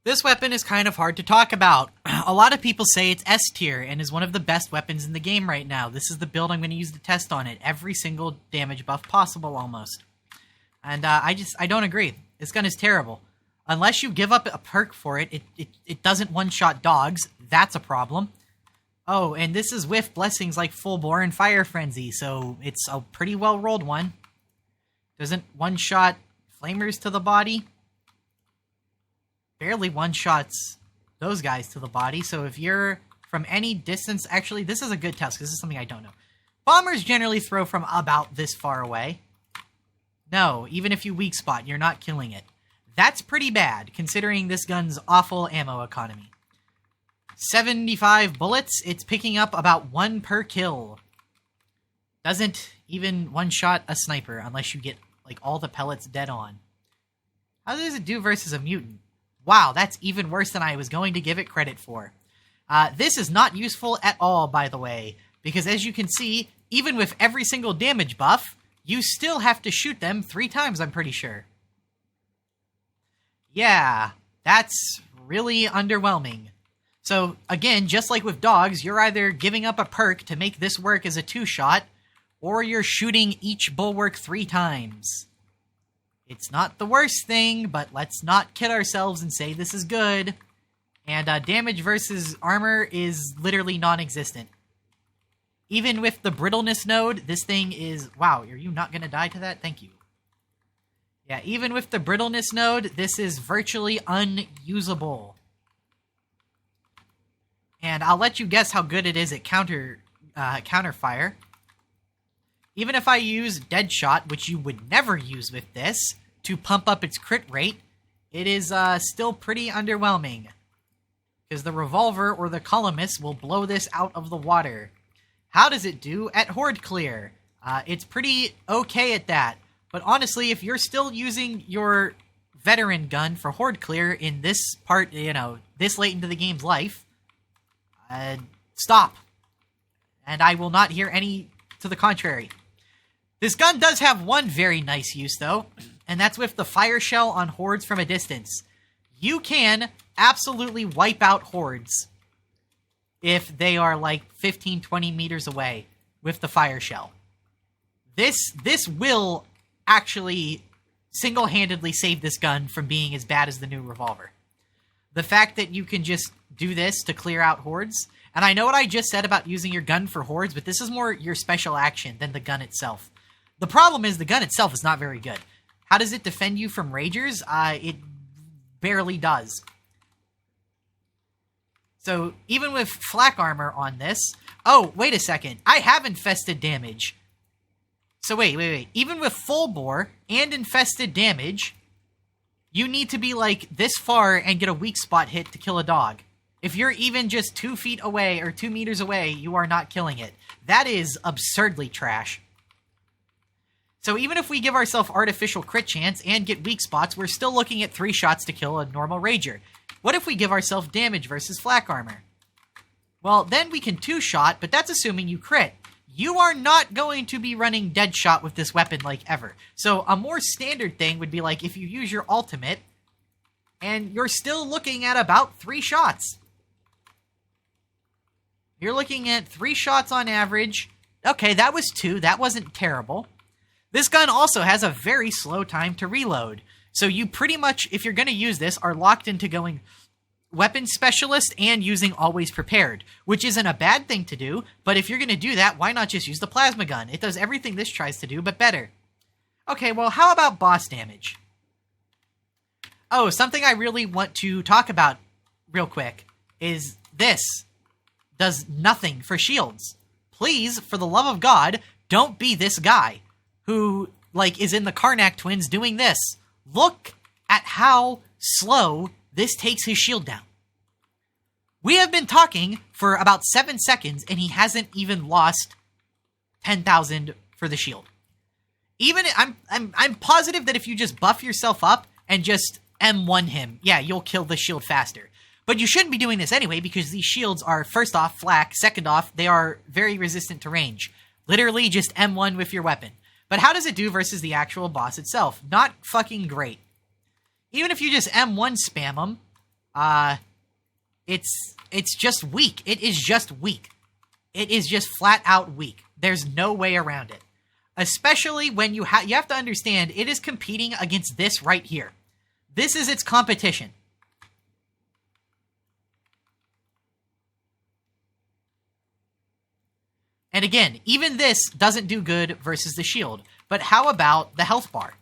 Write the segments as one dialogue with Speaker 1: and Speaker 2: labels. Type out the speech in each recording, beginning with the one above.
Speaker 1: This weapon is kind of hard to talk about. A lot of people say it's S tier and is one of the best weapons in the game right now. This is the build I'm going to use to test on it. Every single damage buff possible, almost. And I don't agree. This gun is terrible. Unless you give up a perk for it, it doesn't one-shot dogs. That's a problem. Oh, and this is with blessings like Full Bore and Fire Frenzy, so it's a pretty well-rolled one. Doesn't one-shot flamers to the body. Barely one-shots those guys to the body, so if you're from any distance... Actually, this is a good test, because this is something I don't know. Bombers generally throw from about this far away. No, even if you weak spot, you're not killing it. That's pretty bad, considering this gun's awful ammo economy. 75 bullets, it's picking up about 1 per kill. Doesn't even one-shot a sniper unless you get, like, all the pellets dead on. How does it do versus a mutant? Wow, that's even worse than I was going to give it credit for. This is not useful at all, by the way, because as you can see, even with every single damage buff, you still have to shoot them 3 times, I'm pretty sure. Yeah, that's really underwhelming. So, again, just like with dogs, you're either giving up a perk to make this work as a 2-shot, or you're shooting each bulwark 3 times. It's not the worst thing, but let's not kid ourselves and say this is good. And damage versus armor is literally non-existent. Even with the brittleness node, this thing is... Wow, are you not going to die to that? Thank you. Yeah, even with the brittleness node, this is virtually unusable. And I'll let you guess how good it is at counterfire. Even if I use Deadshot, which you would never use with this, to pump up its crit rate, it is still pretty underwhelming. Because the revolver or the columnist will blow this out of the water. How does it do at Horde Clear? It's pretty okay at that. But honestly, if you're still using your veteran gun for Horde Clear in this part, this late into the game's life, stop. And I will not hear any to the contrary. This gun does have one very nice use, though, and that's with the fire shell on hordes from a distance. You can absolutely wipe out hordes if they are like 15, 20 meters away with the fire shell. This will actually single-handedly save this gun from being as bad as the new revolver. The fact that you can just do this to clear out hordes, and I know what I just said about using your gun for hordes, but this is more your special action than the gun itself. The problem is the gun itself is not very good. How does it defend you from ragers? It barely does. So even with flak armor on this... Oh, wait a second. I have infested damage. So wait. Even with full bore and infested damage, you need to be like this far and get a weak spot hit to kill a dog. If you're even just 2 feet away or 2 meters away, you are not killing it. That is absurdly trash. So even if we give ourselves artificial crit chance and get weak spots, we're still looking at 3 shots to kill a normal rager. What if we give ourselves damage versus flak armor? Well, then we can 2-shot, but that's assuming you crit. You are not going to be running Deadshot with this weapon like ever. So a more standard thing would be like if you use your ultimate and you're still looking at about 3 shots. You're looking at 3 shots on average. Okay, that was 2. That wasn't terrible. This gun also has a very slow time to reload. So you pretty much, if you're going to use this, are locked into going weapon specialist and using always prepared, which isn't a bad thing to do, but if you're going to do that, why not just use the plasma gun? It does everything this tries to do, but better. Okay, well, how about boss damage? Oh, something I really want to talk about real quick is this does nothing for shields. Please, for the love of God, don't be this guy who, like, is in the Karnak twins doing this. Look at how slow this takes his shield down. We have been talking for about 7 seconds, and he hasn't even lost 10,000 for the shield. Even I'm positive that if you just buff yourself up and just M1 him, yeah, you'll kill the shield faster. But you shouldn't be doing this anyway, because these shields are, first off, flak. Second off, they are very resistant to range. Literally just M1 with your weapon. But how does it do versus the actual boss itself? Not fucking great. Even if you just M1 spam them, It's just weak. It is just weak. It is just flat out weak. There's no way around it. Especially when you have to understand it is competing against this right here. This is its competition. And again, even this doesn't do good versus the shield. But how about the health bar?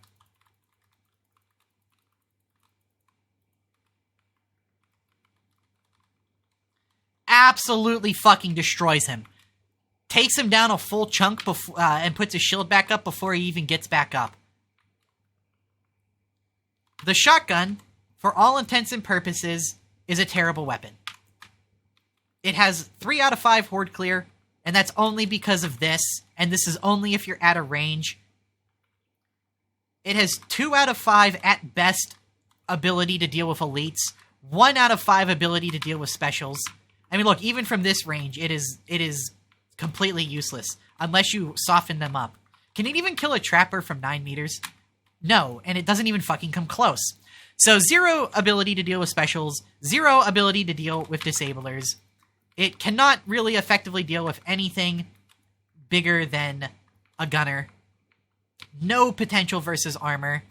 Speaker 1: Absolutely fucking destroys him. Takes him down a full chunk before, and puts his shield back up before he even gets back up. The shotgun, for all intents and purposes, is a terrible weapon. It has 3 out of 5 horde clear, and that's only because of this, and this is only if you're at a range. It has 2 out of 5 at best ability to deal with elites, 1 out of 5 ability to deal with specials. I mean, look, even from this range, it is completely useless, unless you soften them up. Can it even kill a trapper from 9 meters? No, and it doesn't even fucking come close. So 0 ability to deal with specials, 0 ability to deal with disablers. It cannot really effectively deal with anything bigger than a gunner. No potential versus armor.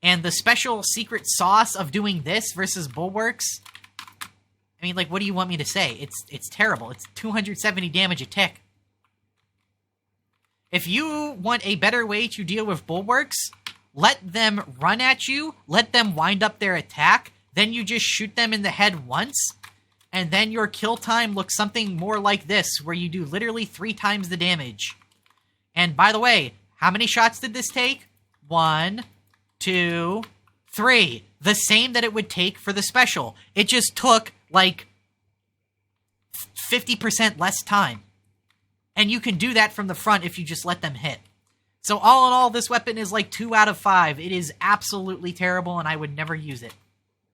Speaker 1: And the special secret sauce of doing this versus bulwarks, I mean, like, what do you want me to say? It's terrible. It's 270 damage a tick. If you want a better way to deal with bulwarks, let them run at you, let them wind up their attack, then you just shoot them in the head once, and then your kill time looks something more like this, where you do literally 3 times the damage. And by the way, how many shots did this take? 1, 2, 3. The same that it would take for the special. It just took, like, 50% less time. And you can do that from the front if you just let them hit. So all in all, this weapon is like 2 out of 5. It is absolutely terrible, and I would never use it.